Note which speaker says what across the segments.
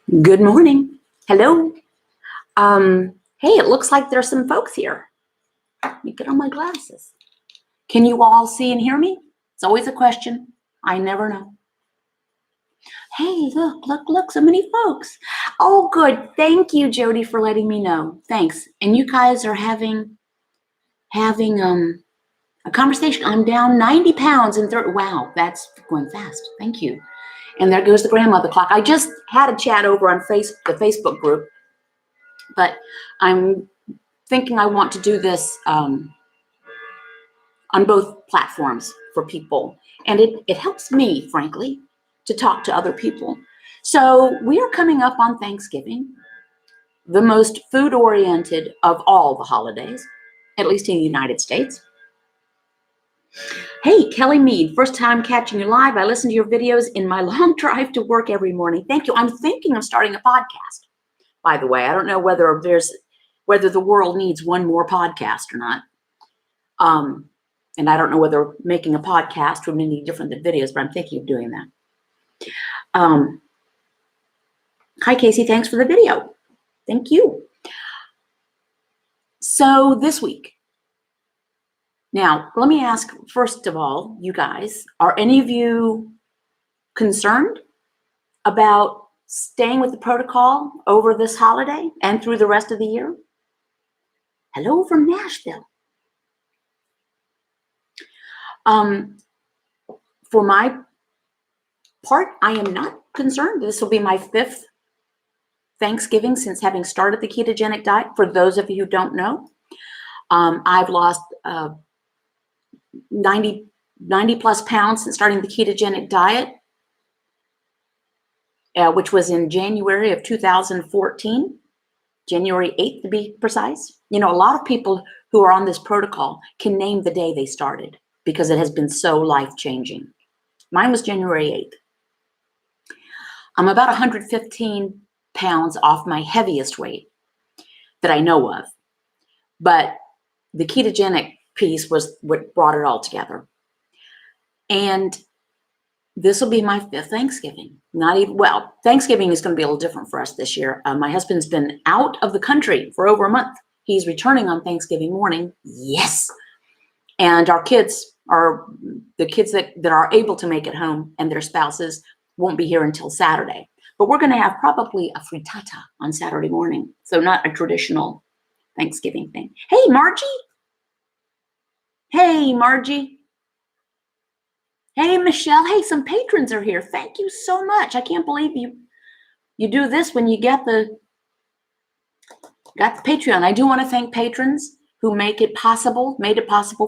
Speaker 1: Good morning. Hello. Hey, it looks like there's some folks here. Let me get on my glasses. Can you all see and hear me? It's always a question. I never know. Hey, look, so many folks. Oh, good. Thank you, Jody, for letting me know. Thanks. And you guys are having a conversation. I'm down 90 pounds in 30. Wow, that's going fast. Thank you. And there goes the grandmother clock. I just had a chat over on the Facebook group, but I'm thinking I want to do this on both platforms for people. And it helps me, frankly, to talk to other people. So we are coming up on Thanksgiving, the most food-oriented of all the holidays, at least in the United States. Hey, Kelly Mead, first time catching you live. I listen to your videos in my long drive to work every morning. Thank you. I'm thinking of starting a podcast, by the way. I don't know whether the world needs one more podcast or not. And I don't know whether making a podcast would be any different than videos, but I'm thinking of doing that. Hi, Casey. Thanks for the video. Thank you. So this week, now let me ask, first of all, you guys, are any of you concerned about staying with the protocol over this holiday and through the rest of the year? Hello from Nashville. For my part, I am not concerned. This will be my 5th Thanksgiving since having started the ketogenic diet. For those of you who don't know, I've lost 90 plus pounds since starting the ketogenic diet, which was in January of 2014, January 8th to be precise. You know, a lot of people who are on this protocol can name the day they started because it has been so life-changing. Mine was January 8th. I'm about 115 pounds off my heaviest weight that I know of. But the ketogenic piece was what brought it all together. And this will be my 5th Thanksgiving. Thanksgiving is going to be a little different for us this year. My husband's been out of the country for over a month. He's returning on Thanksgiving morning. Yes. And our kids the kids that are able to make it home and their spouses won't be here until Saturday. But we're going to have probably a frittata on Saturday morning. So not a traditional Thanksgiving thing. Hey, Margie. Hey, Margie. Hey, Michelle. Hey, some patrons are here. Thank you so much. I can't believe you do this when you got the Patreon. I do want to thank patrons who made it possible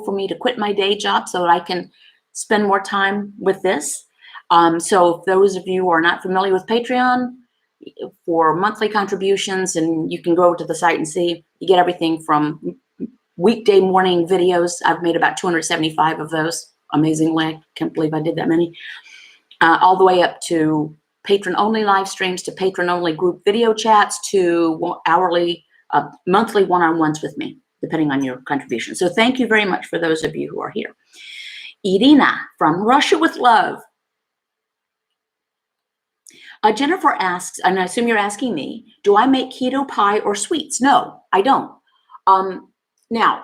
Speaker 1: for me to quit my day job so that I can spend more time with this. So if those of you who are not familiar with Patreon, for monthly contributions, and you can go to the site and see, you get everything from weekday morning videos. I've made about 275 of those. Amazingly, I can't believe I did that many. All the way up to patron-only live streams, to patron-only group video chats, to hourly, monthly one-on-ones with me, depending on your contribution. So thank you very much for those of you who are here. Irina from Russia with love. Jennifer asks, and I assume you're asking me, do I make keto pie or sweets? No, I don't. Now,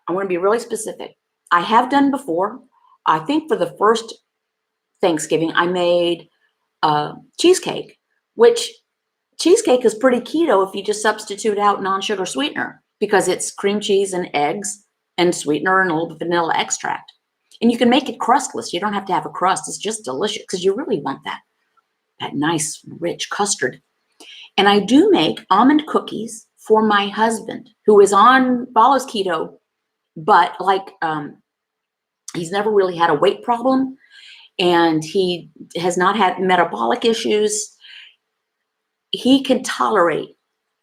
Speaker 1: I want to be really specific. I have done before. I think for the first Thanksgiving, I made cheesecake, which cheesecake is pretty keto if you just substitute out non-sugar sweetener, because it's cream cheese and eggs and sweetener and a little bit of vanilla extract. And you can make it crustless. You don't have to have a crust. It's just delicious because you really want that nice, rich custard. And I do make almond cookies for my husband, who follows keto, but he's never really had a weight problem, and he has not had metabolic issues. He can tolerate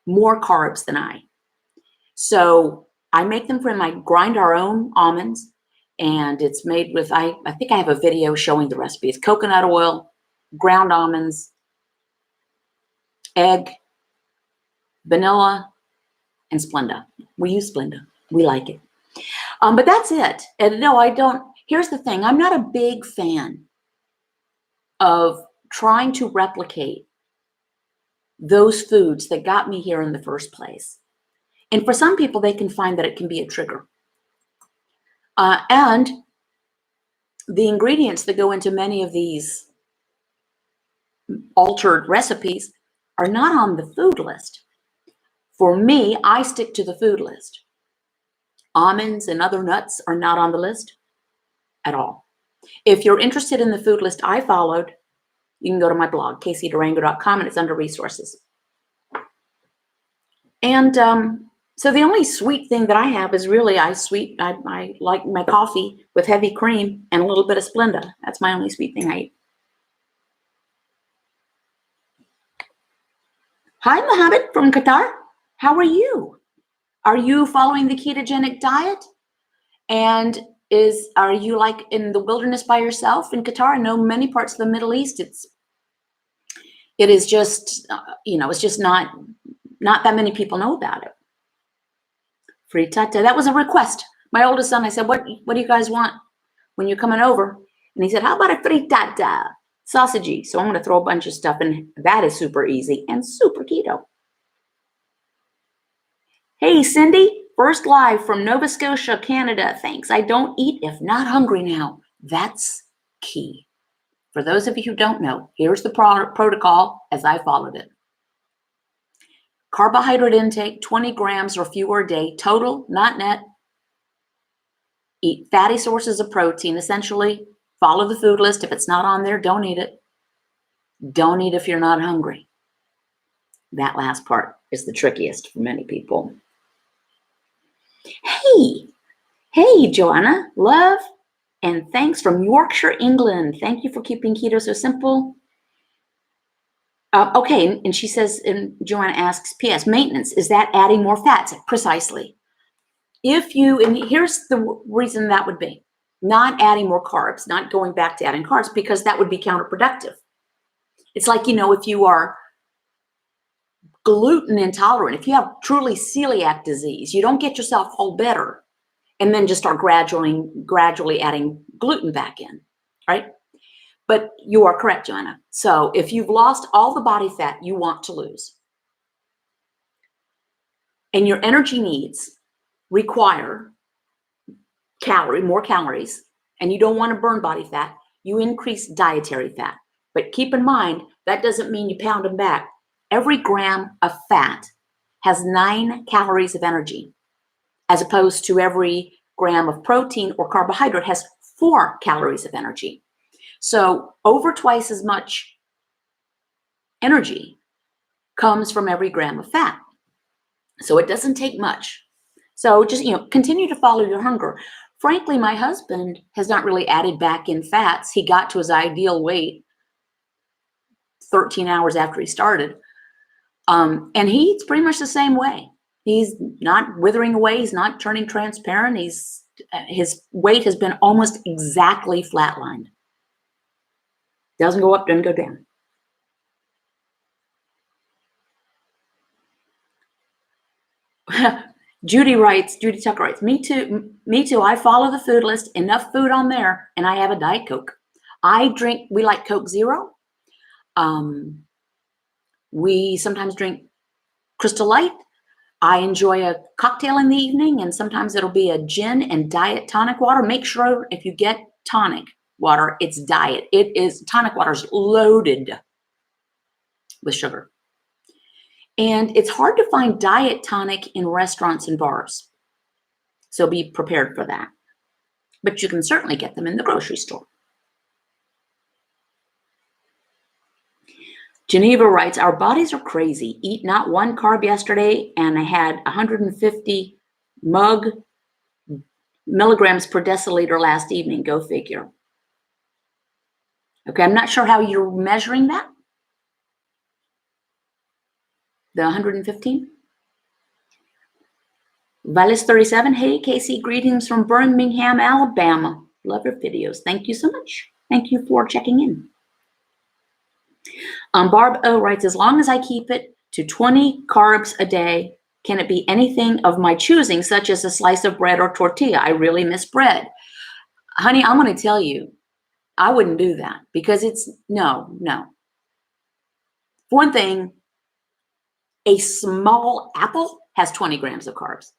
Speaker 1: more carbs than I. So I make them for him. I grind our own almonds, and it's made with, I think I have a video showing the recipe. It's coconut oil, ground almonds, egg, vanilla, and Splenda. We use Splenda. We like it. But that's it. And no, I don't. Here's the thing. I'm not a big fan of trying to replicate those foods that got me here in the first place. And for some people, they can find that it can be a trigger. And the ingredients that go into many of these altered recipes are not on the food list. For me, I stick to the food list. Almonds and other nuts are not on the list at all. If you're interested in the food list I followed, you can go to my blog, caseydurango.com, and it's under resources. And so the only sweet thing that I have is really I like my coffee with heavy cream and a little bit of Splenda. That's my only sweet thing I eat. Hi, Mohammed from Qatar. How are you? Are you following the ketogenic diet? And are you like in the wilderness by yourself in Qatar? I know many parts of the Middle East, it is just, it's just not that many people know about it. Frittata, that was a request. My oldest son, I said, what do you guys want when you're coming over? And he said, how about a frittata, sausagey? So I'm going to throw a bunch of stuff in. That is super easy and super keto. Hey, Cindy, first live from Nova Scotia, Canada. Thanks. I don't eat if not hungry now. That's key. For those of you who don't know, here's the protocol as I followed it. Carbohydrate intake, 20 grams or fewer a day, total, not net. Eat fatty sources of protein, essentially. Follow the food list. If it's not on there, don't eat it. Don't eat if you're not hungry. That last part is the trickiest for many people. Hey, Joanna, love and thanks from Yorkshire, England. Thank you for keeping keto so simple. Okay, and she says, and Joanna asks, P.S. maintenance, is that adding more fats? Precisely. And here's the reason that would be. Not adding more carbs, not going back to adding carbs, because that would be counterproductive. It's like, if you are gluten intolerant, if you have truly celiac disease, you don't get yourself whole better and then just start gradually adding gluten back in, right? But you are correct, Joanna. So if you've lost all the body fat you want to lose, and your energy needs require more calories, and you don't want to burn body fat, you increase dietary fat. But keep in mind, that doesn't mean you pound them back. Every gram of fat has 9 calories of energy, as opposed to every gram of protein or carbohydrate has 4 calories of energy. So over twice as much energy comes from every gram of fat. So it doesn't take much. So just, continue to follow your hunger. Frankly, my husband has not really added back in fats. He got to his ideal weight 13 hours after he started. And he eats pretty much the same way. He's not withering away. He's not turning transparent. His weight has been almost exactly flatlined. Doesn't go up, doesn't go down. Judy Tucker writes, me too. I follow the food list, enough food on there, and I have a Diet Coke. We like Coke Zero. We sometimes drink Crystal Light. I enjoy a cocktail in the evening, and sometimes it'll be a gin and diet tonic water. Make sure if you get tonic water, it's diet. Tonic water is loaded with sugar. And it's hard to find diet tonic in restaurants and bars. So be prepared for that. But you can certainly get them in the grocery store. Geneva writes, our bodies are crazy. Eat not one carb yesterday, and I had 150 milligrams per deciliter last evening. Go figure. Okay, I'm not sure how you're measuring that. The 115? Valis 37, hey, Casey, greetings from Birmingham, Alabama. Love your videos. Thank you so much. Thank you for checking in. Barb O writes, as long as I keep it to 20 carbs a day, can it be anything of my choosing, such as a slice of bread or tortilla? I really miss bread. Honey, I'm going to tell you, I wouldn't do that because no. For one thing, A small apple has 20 grams of carbs.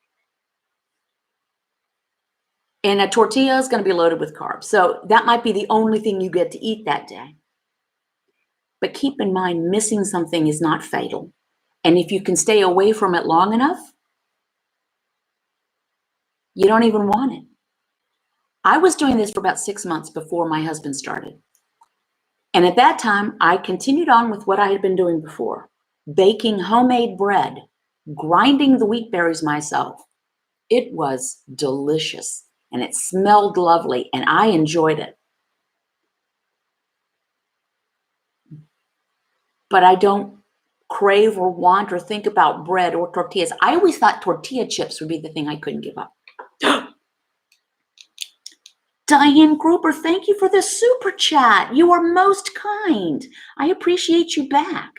Speaker 1: And a tortilla is going to be loaded with carbs. So that might be the only thing you get to eat that day. But keep in mind, missing something is not fatal. And if you can stay away from it long enough, you don't even want it. I was doing this for about 6 months before my husband started. And at that time, I continued on with what I had been doing before, baking homemade bread, grinding the wheat berries myself. It was delicious and it smelled lovely and I enjoyed it. But I don't crave or want or think about bread or tortillas. I always thought tortilla chips would be the thing I couldn't give up. Diane Gruber, thank you for the super chat. You are most kind. I appreciate you back.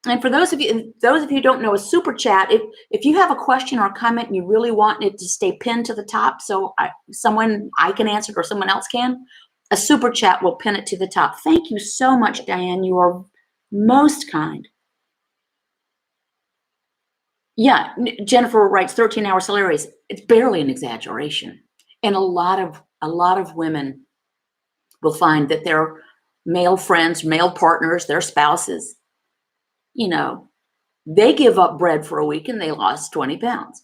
Speaker 1: And for those of you who don't know, a super chat, if you have a question or comment and you really want it to stay pinned to the top so I can answer it or someone else can, a super chat will pin it to the top. Thank you so much, Diane. You are most kind. Yeah, Jennifer writes 13-hour salaries. It's barely an exaggeration. And a lot of women will find that their male friends, male partners, their spouses, they give up bread for a week and they lost 20 pounds.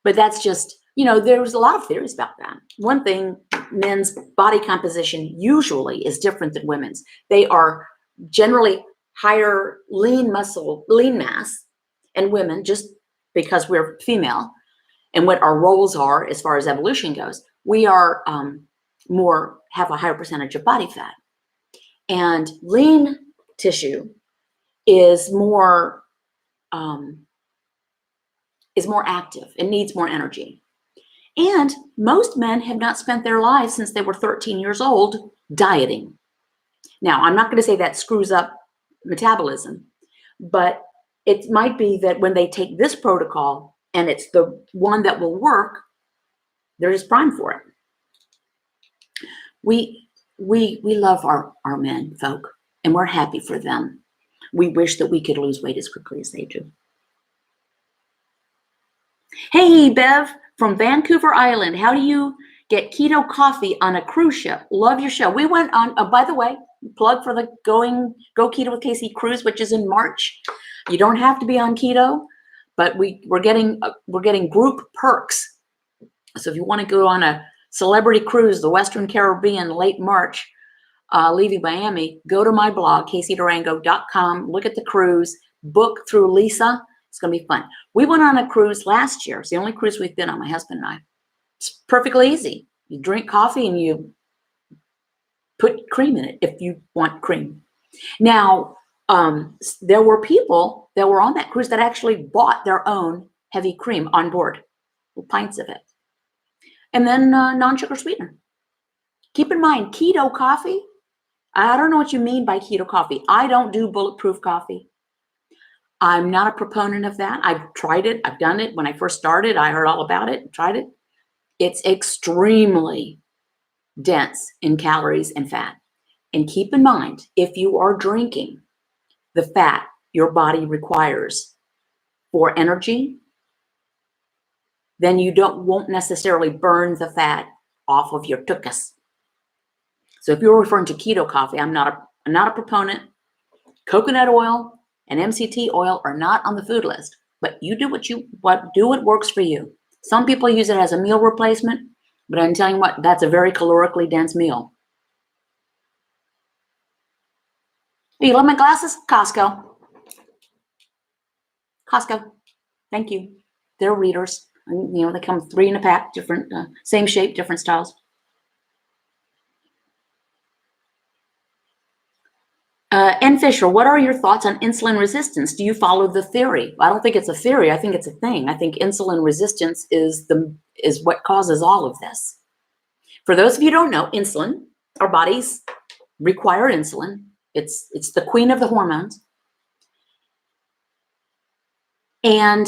Speaker 1: But that's just, there's a lot of theories about that. One thing, men's body composition usually is different than women's. They are generally higher lean mass, and women, just because we're female and what our roles are as far as evolution goes, we are have a higher percentage of body fat. And lean tissue is more active and needs more energy. And most men have not spent their lives since they were 13 years old dieting. Now, I'm not going to say that screws up metabolism, but it might be that when they take this protocol and it's the one that will work, they're just primed for it. We love our men folk, and we're happy for them. We wish that we could lose weight as quickly as they do. Hey, Bev from Vancouver Island. How do you get keto coffee on a cruise ship? Love your show. We went on, by the way, plug for the Go Keto with Casey cruise, which is in March. You don't have to be on keto, but we're getting group perks. So if you want to go on a celebrity cruise, the Western Caribbean, late March, leaving Miami, go to my blog, caseydurango.com, look at the cruise, book through Lisa. It's going to be fun. We went on a cruise last year. It's the only cruise we've been on, my husband and I. It's perfectly easy. You drink coffee and you put cream in it if you want cream. Now, there were people that were on that cruise that actually bought their own heavy cream on board, pints of it. And then non-sugar sweetener. Keep in mind, keto coffee, I don't know what you mean by keto coffee. I don't do bulletproof coffee. I'm not a proponent of that. I've tried it. I've done it. When I first started, I heard all about it, tried it. It's extremely dense in calories and fat. And keep in mind, if you are drinking the fat your body requires for energy, then you won't necessarily burn the fat off of your tuchus. So if you're referring to keto coffee, I'm not a proponent. Coconut oil and MCT oil are not on the food list, but you do what works for you. Some people use it as a meal replacement, but I'm telling you what, that's a very calorically dense meal. You love my glasses? Costco. Thank you. They're readers. They come 3 in a pack, different, same shape, different styles. N. Fisher, what are your thoughts on insulin resistance? Do you follow the theory? I don't think it's a theory. I think it's a thing. I think insulin resistance is what causes all of this. For those of you who don't know, insulin, our bodies require insulin. It's the queen of the hormones. And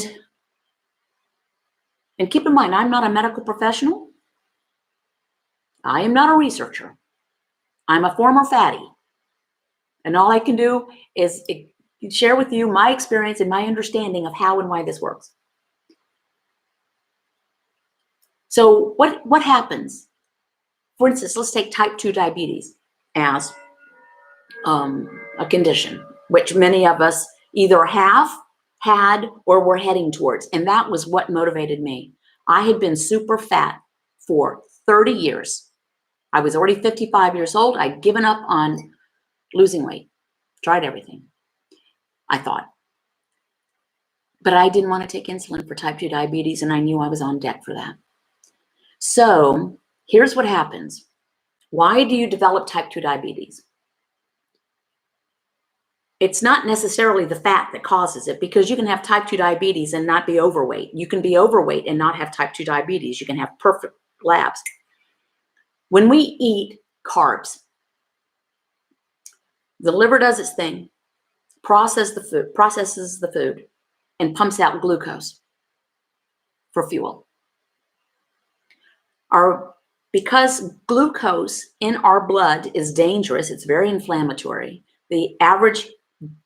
Speaker 1: keep in mind, I'm not a medical professional. I am not a researcher. I'm a former fatty. And all I can do is share with you my experience and my understanding of how and why this works. So what happens? For instance, let's take type 2 diabetes as a condition, which many of us either have had or were heading towards. And that was what motivated me. I had been super fat for 30 years. I was already 55 years old. I'd given up on losing weight, tried everything, I thought. But I didn't want to take insulin for type 2 diabetes, and I knew I was on deck for that. So here's what happens. Why do you develop type 2 diabetes? It's not necessarily the fat that causes it, because you can have type 2 diabetes and not be overweight. You can be overweight and not have type 2 diabetes. You can have perfect labs. When we eat carbs, the liver does its thing, processes the food, and pumps out glucose for fuel. Because glucose in our blood is dangerous, it's very inflammatory. The average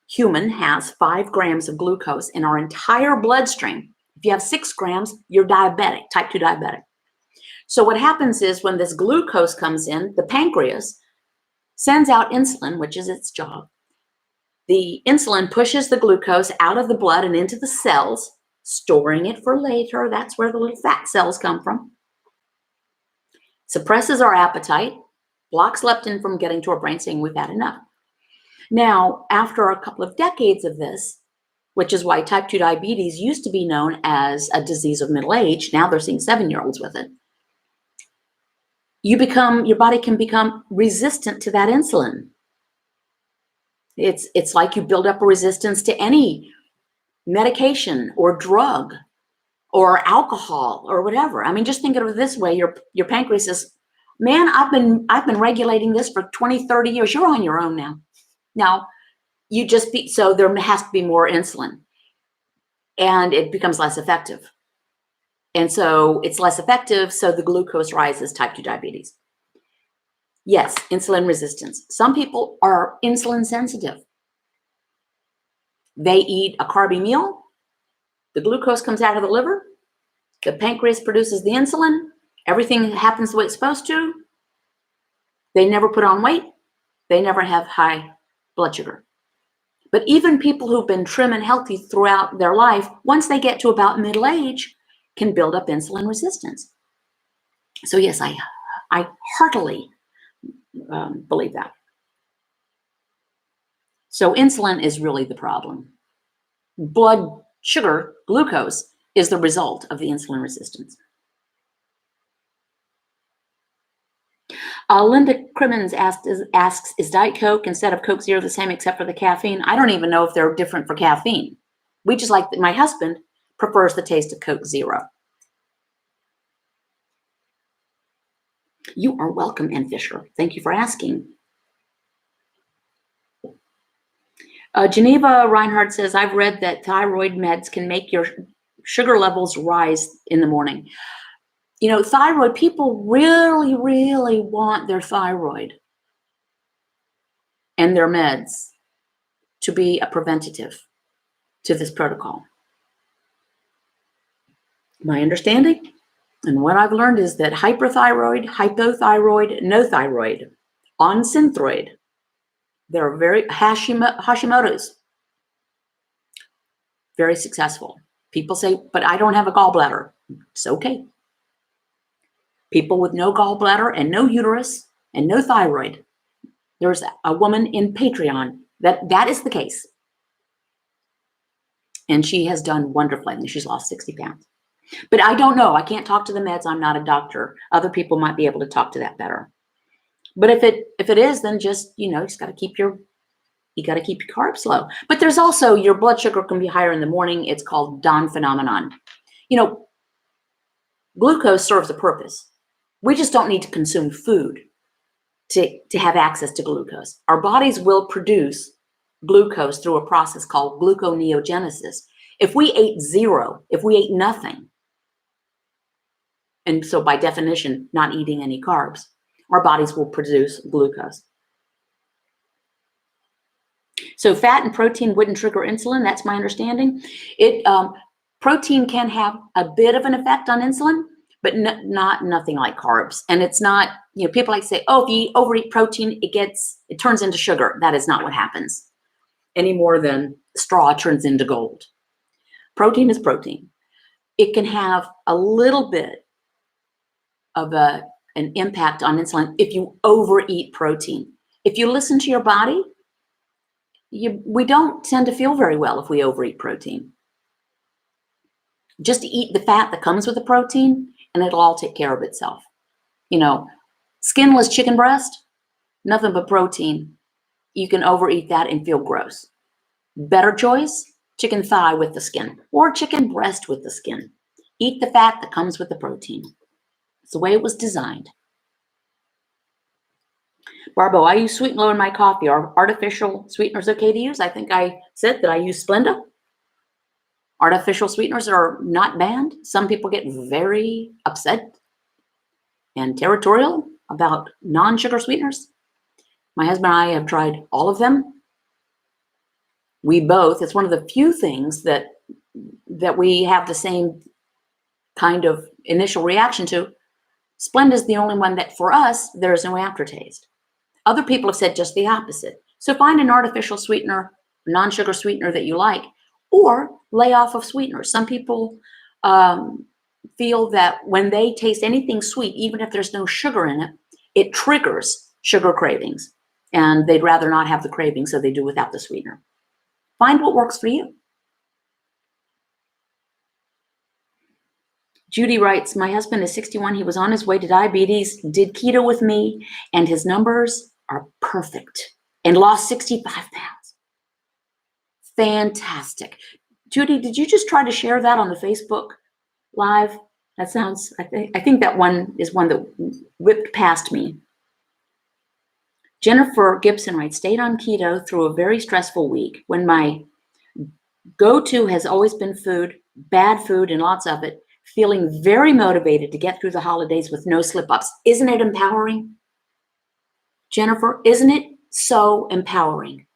Speaker 1: human has 5 grams of glucose in our entire bloodstream. If you have 6 grams, you're diabetic, type 2 diabetic. So what happens is when this glucose comes in, the pancreas sends out insulin, which is its job. The insulin pushes the glucose out of the blood and into the cells, storing it for later. That's where the little fat cells come from. Suppresses our appetite, blocks leptin from getting to our brain, saying we've had enough. Now, after a couple of decades of this, which is why type 2 diabetes used to be known as a disease of middle age, now they're seeing 7-year-olds with it. Your body can become resistant to that insulin. It's like you build up a resistance to any medication or drug or alcohol or whatever. I mean, just think of it this way. Your pancreas says, man, I've been regulating this for 20, 30 years. You're on your own now. Now, so there has to be more insulin, and it becomes less effective. And so it's less effective, so the glucose rises, type 2 diabetes. Yes, insulin resistance. Some people are insulin sensitive. They eat a carby meal, the glucose comes out of the liver, the pancreas produces the insulin, everything happens the way it's supposed to. They never put on weight, they never have high blood sugar. But even people who've been trim and healthy throughout their life, once they get to about middle age, can build up insulin resistance. So yes, I heartily believe that. So insulin is really the problem. Blood sugar, glucose, is the result of the insulin resistance. Linda Crimmins asks, is Diet Coke instead of Coke Zero the same except for the caffeine? I don't even know if they're different for caffeine. We just like my husband prefers the taste of Coke Zero. You are welcome, Ann Fisher. Thank you for asking. Geneva Reinhardt says, I've read that thyroid meds can make your sugar levels rise in the morning. You know, thyroid, people really, really want their thyroid and their meds to be a preventative to this protocol. My understanding and what I've learned is that hyperthyroid, hypothyroid, no thyroid, on Synthroid, they're very Hashimoto's, very successful. People say, but I don't have a gallbladder. It's okay. People with no gallbladder and no uterus and no thyroid. There's a woman in Patreon that is the case. And she has done wonderfully. I think she's lost 60 pounds. But I don't know. I can't talk to the meds. I'm not a doctor. Other people might be able to talk to that better. But if it is, then just, you just got to keep your carbs low. But there's also your blood sugar can be higher in the morning. It's called dawn phenomenon. Glucose serves a purpose. We just don't need to consume food to have access to glucose. Our bodies will produce glucose through a process called gluconeogenesis. If we ate zero, if we ate nothing, and so by definition, not eating any carbs, our bodies will produce glucose. So fat and protein wouldn't trigger insulin. That's my understanding. Protein can have a bit of an effect on insulin, but nothing like carbs. And it's not, people like to say, oh, if you overeat protein, it turns into sugar. That is not what happens any more than straw turns into gold. Protein is protein. It can have a little bit of an impact on insulin if you overeat protein. If you listen to your body, we don't tend to feel very well if we overeat protein. Just eat the fat that comes with the protein and it'll all take care of itself. Skinless chicken breast, nothing but protein. You can overeat that and feel gross. Better choice, chicken thigh with the skin or chicken breast with the skin. Eat the fat that comes with the protein. It's the way it was designed. Barbo, I use sweet and low in my coffee. Are artificial sweeteners okay to use? I think I said that I use Splenda. Artificial sweeteners are not banned. Some people get very upset and territorial about non-sugar sweeteners. My husband and I have tried all of them. It's one of the few things that we have the same kind of initial reaction to. Splenda is the only one that for us, there is no aftertaste. Other people have said just the opposite. So find an artificial sweetener, non-sugar sweetener that you like, or lay off of sweeteners. Some people feel that when they taste anything sweet, even if there's no sugar in it, it triggers sugar cravings. And they'd rather not have the cravings, so they do without the sweetener. Find what works for you. Judy writes, my husband is 61. He was on his way to diabetes, did keto with me, and his numbers are perfect and lost 65 pounds. Fantastic. Judy, did you just try to share that on the Facebook Live? That sounds, I think that one is one that whipped past me. Jennifer Gibson writes, stayed on keto through a very stressful week when my go-to has always been food, bad food and lots of it, feeling very motivated to get through the holidays with no slip-ups. Isn't it empowering? Jennifer, isn't it so empowering?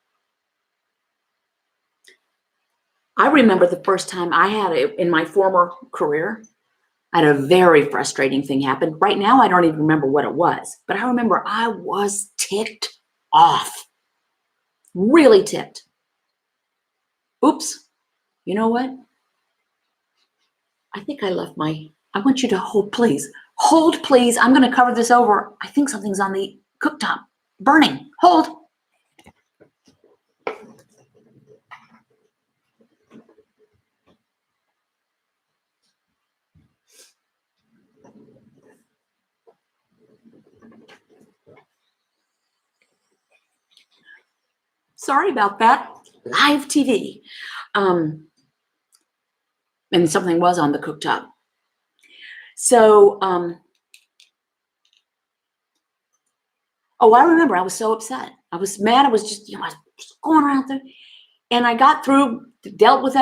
Speaker 1: I remember the first time I had it in my former career. I had a very frustrating thing happen. Right now, I don't even remember what it was, but I remember I was ticked off, really ticked. Oops, you know what? I think I left I want you to hold, please. Hold, please. I'm going to cover this over. I think something's on the cooktop, burning. Hold. Sorry about that. Live TV. And something was on the cooktop. So, I remember I was so upset. I was mad. I was just, I was just going around there. And I got through, dealt with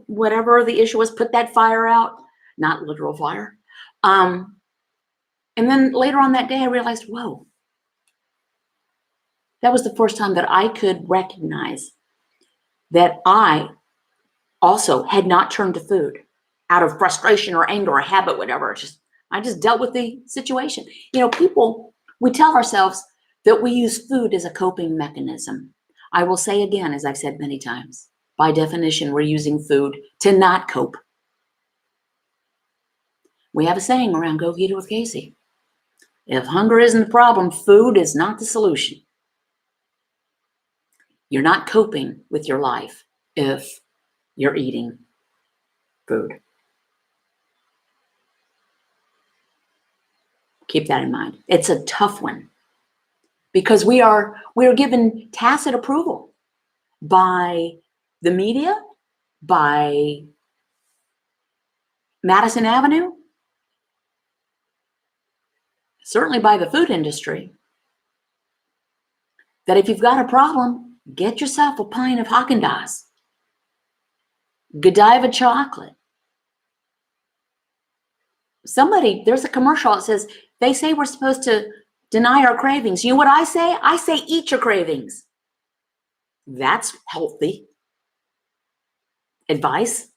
Speaker 1: whatever the issue was, put that fire out, not literal fire. And then later on that day, I realized, whoa, that was the first time that I could recognize that I also had not turned to food out of frustration or anger or habit, whatever. I just dealt with the situation. We tell ourselves that we use food as a coping mechanism. I will say again, as I've said many times, by definition, we're using food to not cope. We have a saying around Go Keto with Casey. If hunger isn't the problem, food is not the solution. You're not coping with your life if you're eating food. Keep that in mind. It's a tough one because we are given tacit approval by the media, by Madison Avenue, certainly by the food industry, that if you've got a problem, get yourself a pint of Haagen-Dazs, Godiva chocolate. There's a commercial that says, they say we're supposed to deny our cravings. You know what I say? I say eat your cravings. That's healthy advice.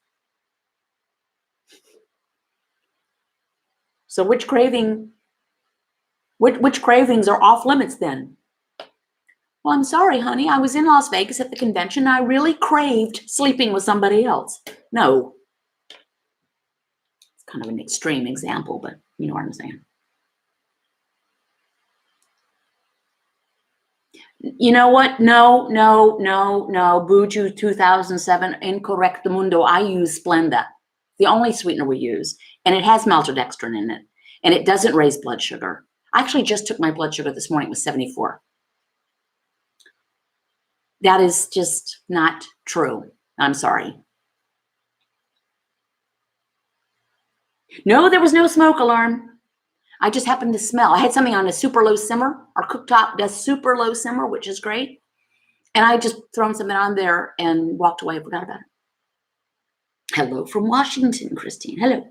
Speaker 1: So which cravings are off limits then? Well, I'm sorry, honey. I was in Las Vegas at the convention. I really craved sleeping with somebody else. No. It's kind of an extreme example, but you know what I'm saying. You know what? No. Buju 2007, Incorrecto Mundo. I use Splenda, the only sweetener we use, and it has maltodextrin in it, and it doesn't raise blood sugar. I actually just took my blood sugar this morning. It was 74. That is just not true. I'm sorry. No, there was no smoke alarm. I just happened to smell. I had something on a super low simmer. Our cooktop does super low simmer, which is great. And I just thrown something on there and walked away. I forgot about it. Hello from Washington, Christine. Hello.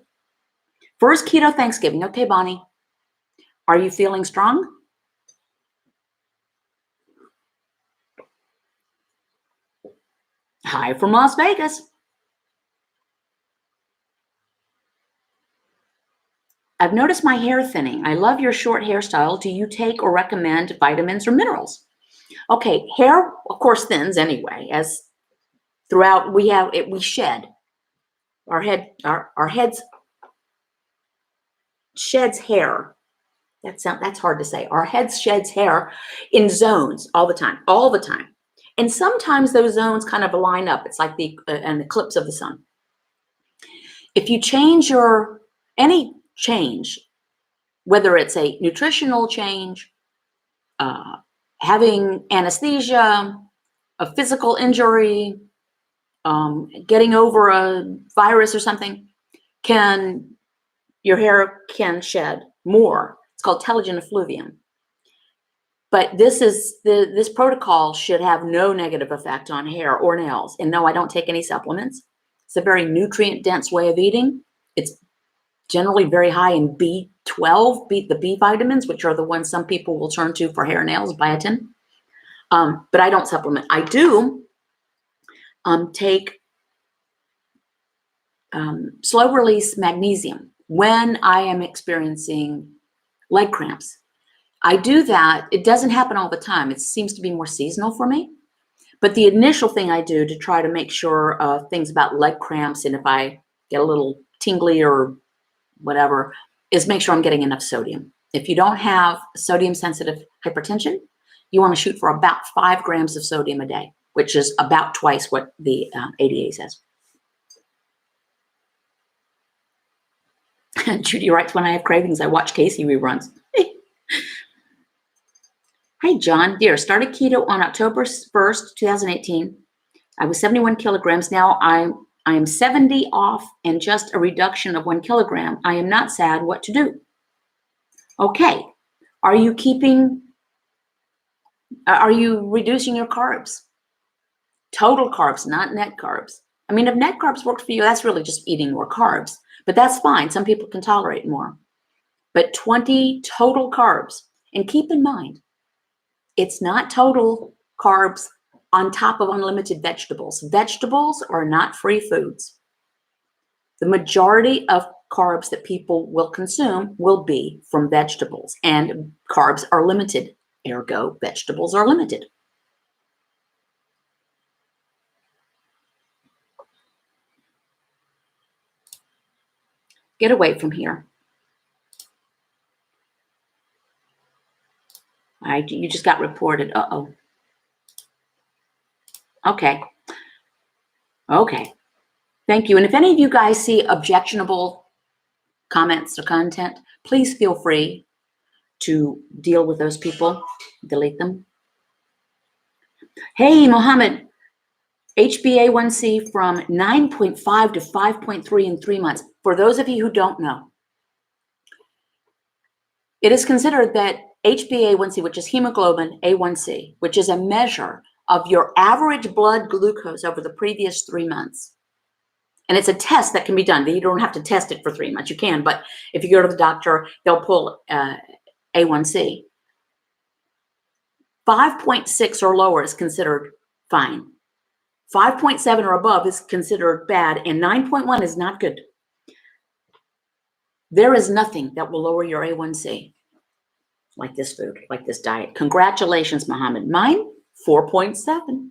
Speaker 1: First keto Thanksgiving. Okay, Bonnie. Are you feeling strong? Hi from Las Vegas. I've noticed my hair thinning. I love your short hairstyle. Do you take or recommend vitamins or minerals? Okay, hair, of course, thins anyway. As throughout, we shed. Our heads sheds hair. That's hard to say. Our heads sheds hair in zones all the time. And sometimes those zones kind of line up. It's like an eclipse of the sun. If you change any change, whether it's a nutritional change, having anesthesia, a physical injury, getting over a virus or something, your hair can shed more. It's called telogen effluvium. But this protocol should have no negative effect on hair or nails. And no, I don't take any supplements. It's a very nutrient-dense way of eating. It's generally very high in B12, the B vitamins, which are the ones some people will turn to for hair and nails, biotin. But I don't supplement. I do take slow-release magnesium when I am experiencing leg cramps. I do that. It doesn't happen all the time. It seems to be more seasonal for me. But the initial thing I do to try to make sure things about leg cramps and if I get a little tingly or whatever is make sure I'm getting enough sodium. If you don't have sodium-sensitive hypertension, you want to shoot for about 5 grams of sodium a day, which is about twice what the ADA says. Judy writes, when I have cravings, I watch Casey reruns. Hi, John. Dear, started keto on October 1st, 2018. I was 71 kilograms. Now I am 70 off and just a reduction of 1 kilogram. I am not sad. What to do? Okay. Are you reducing your carbs? Total carbs, not net carbs. I mean, if net carbs worked for you, that's really just eating more carbs. But that's fine. Some people can tolerate more. But 20 total carbs. And keep in mind, it's not total carbs on top of unlimited vegetables. Vegetables are not free foods. The majority of carbs that people will consume will be from vegetables, and carbs are limited. Ergo, vegetables are limited. Get away from here. You just got reported. Uh-oh. Okay. Thank you. And if any of you guys see objectionable comments or content, please feel free to deal with those people, delete them. Hey, Mohammed, HbA1c from 9.5 to 5.3 in 3 months. For those of you who don't know, it is considered that HbA1c, which is hemoglobin A1c, which is a measure of your average blood glucose over the previous 3 months. And it's a test that can be done. You don't have to test it for 3 months. You can, but if you go to the doctor, they'll pull A1c. 5.6 or lower is considered fine. 5.7 or above is considered bad, and 9.1 is not good. There is nothing that will lower your A1C like this food, like this diet. Congratulations, Muhammad. Mine, 4.7.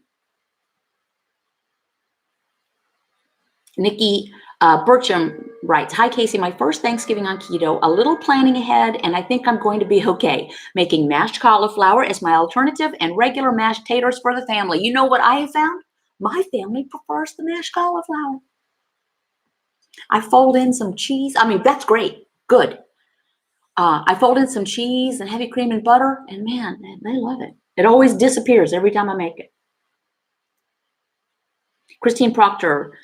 Speaker 1: Nikki Burcham writes, hi, Casey, my first Thanksgiving on keto, a little planning ahead, and I think I'm going to be okay. Making mashed cauliflower as my alternative and regular mashed taters for the family. You know what I have found? My family prefers the mashed cauliflower. I fold in some cheese. I mean, that's great. Good. I fold in some cheese and heavy cream and butter, and man, they love it. It always disappears every time I make it. Christine Proctor,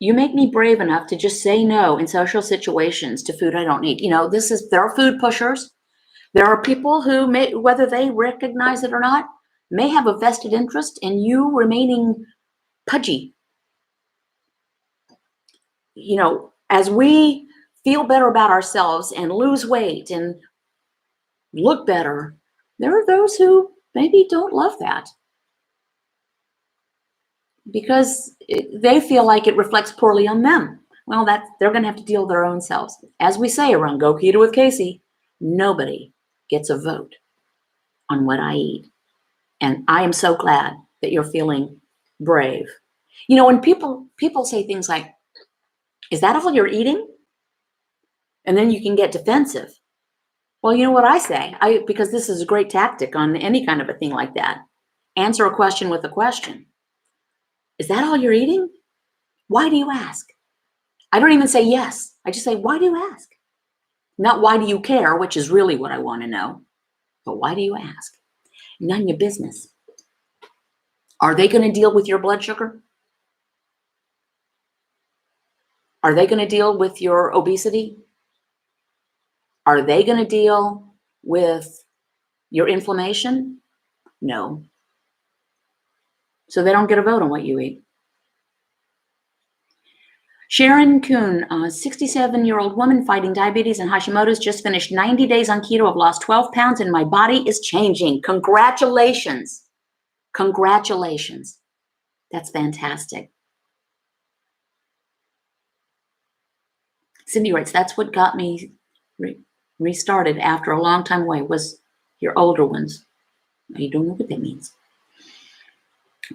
Speaker 1: you make me brave enough to just say no in social situations to food I don't need. You know, there are food pushers. There are people who may, whether they recognize it or not, may have a vested interest in you remaining pudgy. You know, as we feel better about ourselves and lose weight and look better, there are those who maybe don't love that because they feel like it reflects poorly on them. Well, they're going to have to deal with their own selves. As we say around Go Keto with Casey, nobody gets a vote on what I eat. And I am so glad that you're feeling brave. You know, when people say things like, is that all you're eating? And then you can get defensive. Well, you know what I say? Because this is a great tactic on any kind of a thing like that. Answer a question with a question. Is that all you're eating? Why do you ask? I don't even say yes. I just say, why do you ask? Not why do you care, which is really what I want to know. But why do you ask? None of your business. Are they going to deal with your blood sugar? Are they going to deal with your obesity? Are they going to deal with your inflammation? No. So they don't get a vote on what you eat. Sharon Kuhn, a 67-year-old woman fighting diabetes and Hashimoto's, just finished 90 days on keto. I've lost 12 pounds and my body is changing. Congratulations. Congratulations. That's fantastic. Cindy writes, that's what got me restarted after a long time away was your older ones. You don't know what that means.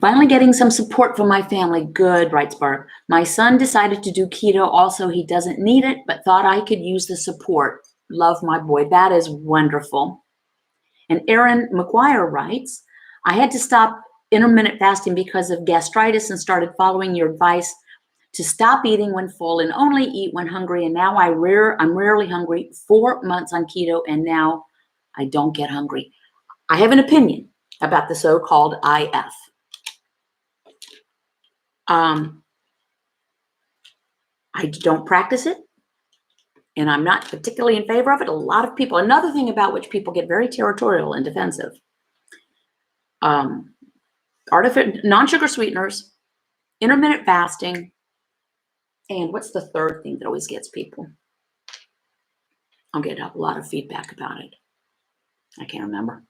Speaker 1: Finally getting some support from my family. Good, writes Barb. My son decided to do keto. Also, he doesn't need it, but thought I could use the support. Love my boy. That is wonderful. And Erin McGuire writes, I had to stop intermittent fasting because of gastritis and started following your advice to stop eating when full and only eat when hungry. And now I'm rarely hungry. 4 months on keto, and now I don't get hungry. I have an opinion about the so-called IF. I don't practice it, and I'm not particularly in favor of it. A lot of people, another thing about which people get very territorial and defensive, non-sugar sweeteners, intermittent fasting, and what's the third thing that always gets people? I'll get a lot of feedback about it. I can't remember.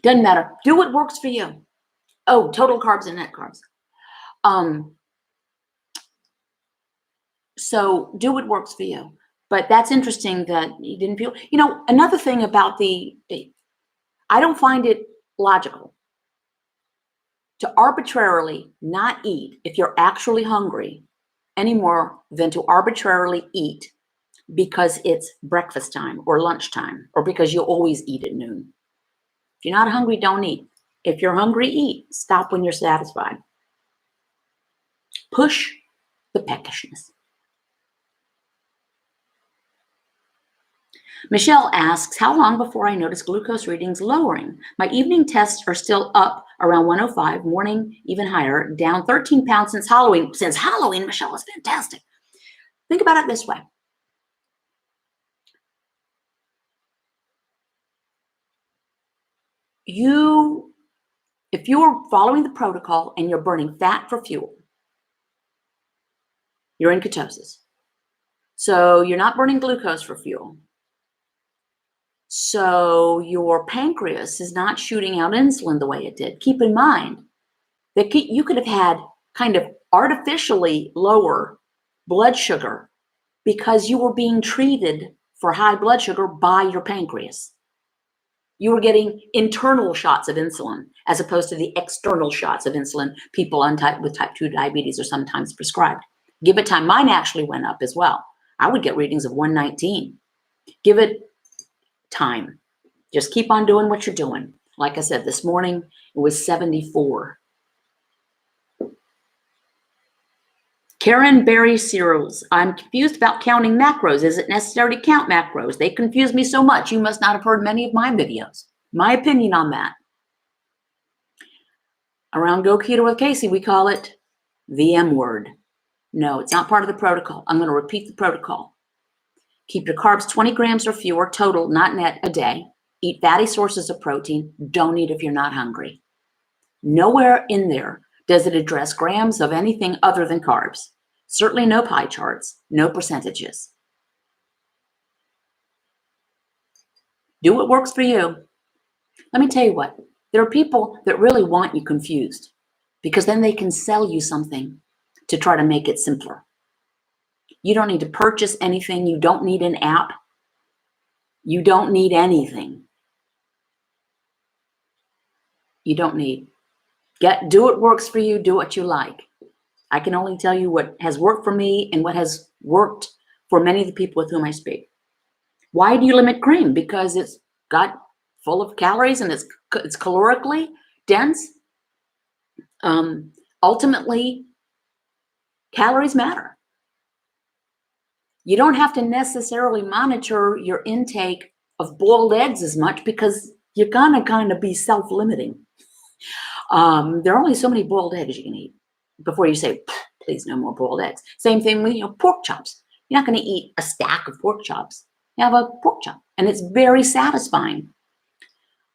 Speaker 1: Doesn't matter. Do what works for you. Oh, total carbs and net carbs. So do what works for you. But that's interesting that you didn't feel, you know, another thing about I don't find it logical to arbitrarily not eat if you're actually hungry any more than to arbitrarily eat because it's breakfast time or lunchtime or because you always eat at noon. If you're not hungry, don't eat. If you're hungry, eat. Stop when you're satisfied. Push the peckishness. Michelle asks, how long before I notice glucose readings lowering? My evening tests are still up around 105, morning even higher, down 13 pounds since Halloween. Since Halloween, Michelle, is fantastic. Think about it this way. If you're following the protocol and you're burning fat for fuel, you're in ketosis. So you're not burning glucose for fuel. So your pancreas is not shooting out insulin the way it did. Keep in mind You could have had kind of artificially lower blood sugar because you were being treated for high blood sugar by your pancreas. You were getting internal shots of insulin as opposed to the external shots of insulin people with type 2 diabetes are sometimes prescribed. Give it time. Mine actually went up as well. I would get readings of 119. Give it time. Just keep on doing what you're doing. Like I said, this morning it was 74. Karen Berry Cereals. I'm confused about counting macros. Is it necessary to count macros? They confuse me so much. You must not have heard many of my videos. My opinion on that. Around Go Keto with Casey, we call it the M word. No, it's not part of the protocol. I'm going to repeat the protocol. Keep your carbs 20 grams or fewer total, not net, a day. Eat fatty sources of protein. Don't eat if you're not hungry. Nowhere in there does it address grams of anything other than carbs. Certainly no pie charts, no percentages. Do what works for you. Let me tell you what, there are people that really want you confused because then they can sell you something to try to make it simpler. You don't need to purchase anything. You don't need an app. You don't need anything. You don't need. Do what works for you. Do what you like. I can only tell you what has worked for me and what has worked for many of the people with whom I speak. Why do you limit cream? Because it's got full of calories and it's calorically dense. Ultimately, calories matter. You don't have to necessarily monitor your intake of boiled eggs as much because you're gonna kind of be self-limiting. There are only so many boiled eggs you can eat before you say, please, no more boiled eggs. Same thing with pork chops. You're not going to eat a stack of pork chops. You have a pork chop, and it's very satisfying.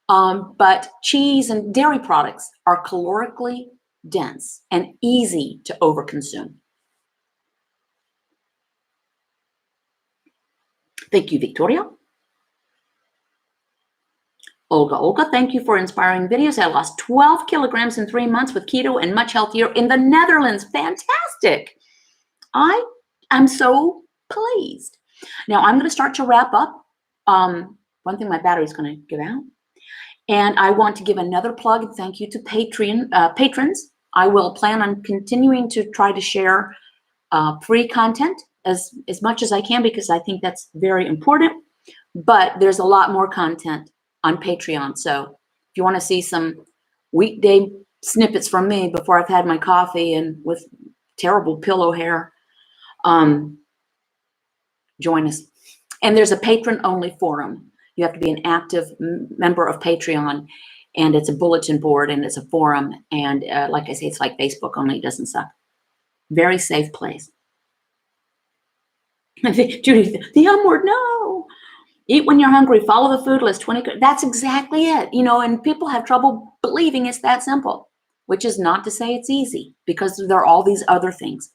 Speaker 1: But cheese and dairy products are calorically dense and easy to overconsume. Thank you, Victoria. Olga, thank you for inspiring videos. I lost 12 kilograms in 3 months with keto and much healthier in the Netherlands. Fantastic. I am so pleased. Now I'm going to start to wrap up. One thing, my battery is going to give out. And I want to give another plug and thank you to patrons. I will plan on continuing to try to share free content as much as I can because I think that's very important. But there's a lot more content on Patreon. So if you want to see some weekday snippets from me before I've had my coffee and with terrible pillow hair, join us. And there's a patron-only forum. You have to be an active member of Patreon, and it's a bulletin board, and it's a forum. And like I say, it's like Facebook, only it doesn't suck. Very safe place. Judy, the M word, no. Eat when you're hungry. Follow the food list. 20. That's exactly it. And people have trouble believing it's that simple, which is not to say it's easy because there are all these other things.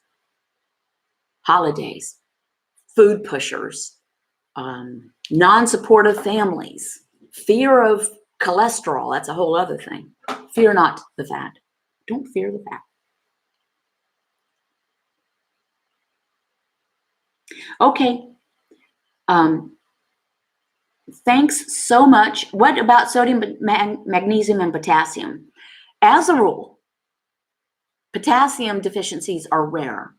Speaker 1: Holidays, food pushers, non-supportive families, fear of cholesterol. That's a whole other thing. Fear not the fat. Don't fear the fat. Okay. Thanks so much. What about sodium, magnesium, and potassium? As a rule, potassium deficiencies are rare.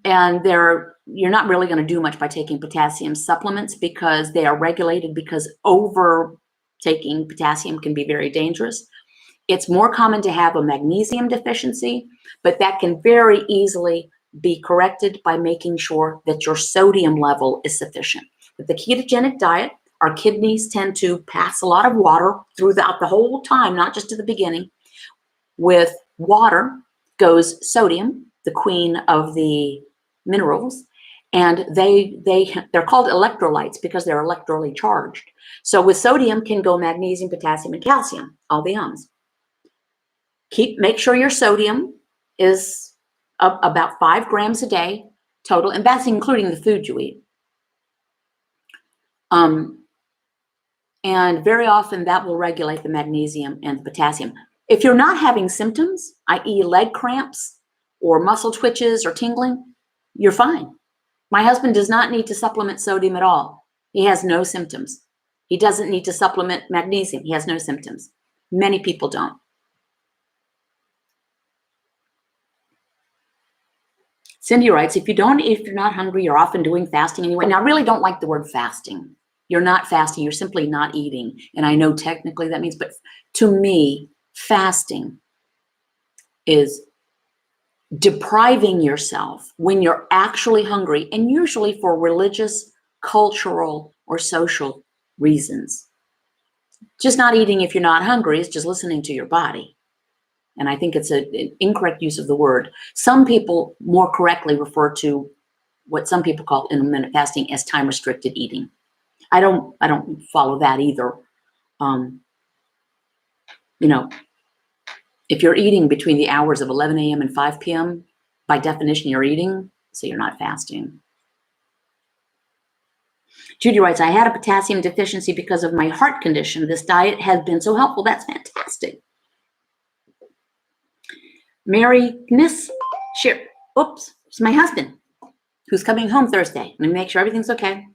Speaker 1: And you're not really going to do much by taking potassium supplements because they are regulated because taking potassium can be very dangerous. It's more common to have a magnesium deficiency, but that can very easily be corrected by making sure that your sodium level is sufficient. With the ketogenic diet, our kidneys tend to pass a lot of water throughout the whole time, not just at the beginning. With water goes sodium, the queen of the minerals, and they're called electrolytes because they're electrically charged. So with sodium can go magnesium, potassium, and calcium, all the ums. Make sure your sodium is about 5 grams a day total, and that's including the food you eat. And very often that will regulate the magnesium and the potassium. If you're not having symptoms, i.e. leg cramps or muscle twitches or tingling, you're fine. My husband does not need to supplement sodium at all. He has no symptoms. He doesn't need to supplement magnesium. He has no symptoms. Many people don't. Cindy writes, if you're not hungry, you're often doing fasting anyway. Now, I really don't like the word fasting. You're not fasting, you're simply not eating. And I know technically that means, but to me, fasting is depriving yourself when you're actually hungry, and usually for religious, cultural, or social reasons. Just not eating if you're not hungry is just listening to your body. And I think it's an incorrect use of the word. Some people more correctly refer to what some people call intermittent fasting as time-restricted eating. I don't follow that either. If you're eating between the hours of 11 a.m. and 5 p.m., by definition, you're eating, so you're not fasting. Judy writes, I had a potassium deficiency because of my heart condition. This diet has been so helpful. That's fantastic. Mary Miss Share. Oops, it's my husband who's coming home Thursday. Let me make sure everything's okay.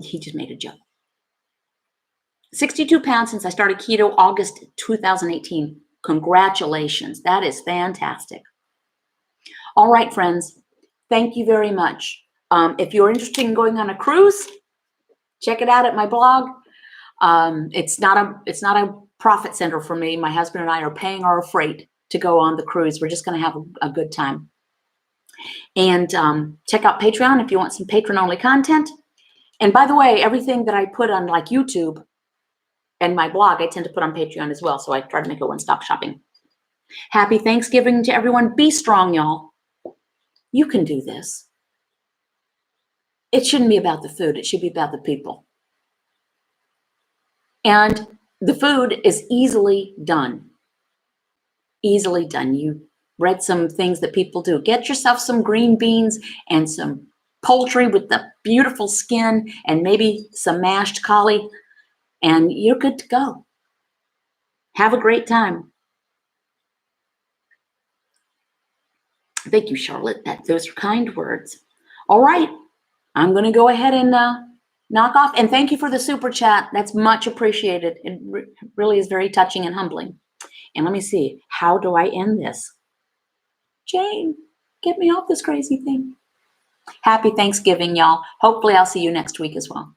Speaker 1: He just made a joke. 62 pounds since I started keto August 2018. Congratulations. That is fantastic. All right, friends. Thank you very much. If you're interested in going on a cruise, check it out at my blog. It's not a profit center for me. My husband and I are paying our freight to go on the cruise. We're just going to have a good time. And check out Patreon if you want some patron-only content. And by the way, everything that I put on like YouTube and my blog, I tend to put on Patreon as well. So I try to make it one-stop shopping. Happy Thanksgiving to everyone. Be strong, y'all. You can do this. It shouldn't be about the food. It should be about the people. And the food is easily done. Easily done. You read some things that people do. Get yourself some green beans and some poultry with the beautiful skin and maybe some mashed cauli, and you're good to go. Have a great time. Thank you, Charlotte. Those are kind words. All right. I'm going to go ahead and knock off. And thank you for the super chat. That's much appreciated. It really is very touching and humbling. And let me see. How do I end this? Jane, get me off this crazy thing. Happy Thanksgiving, y'all. Hopefully I'll see you next week as well.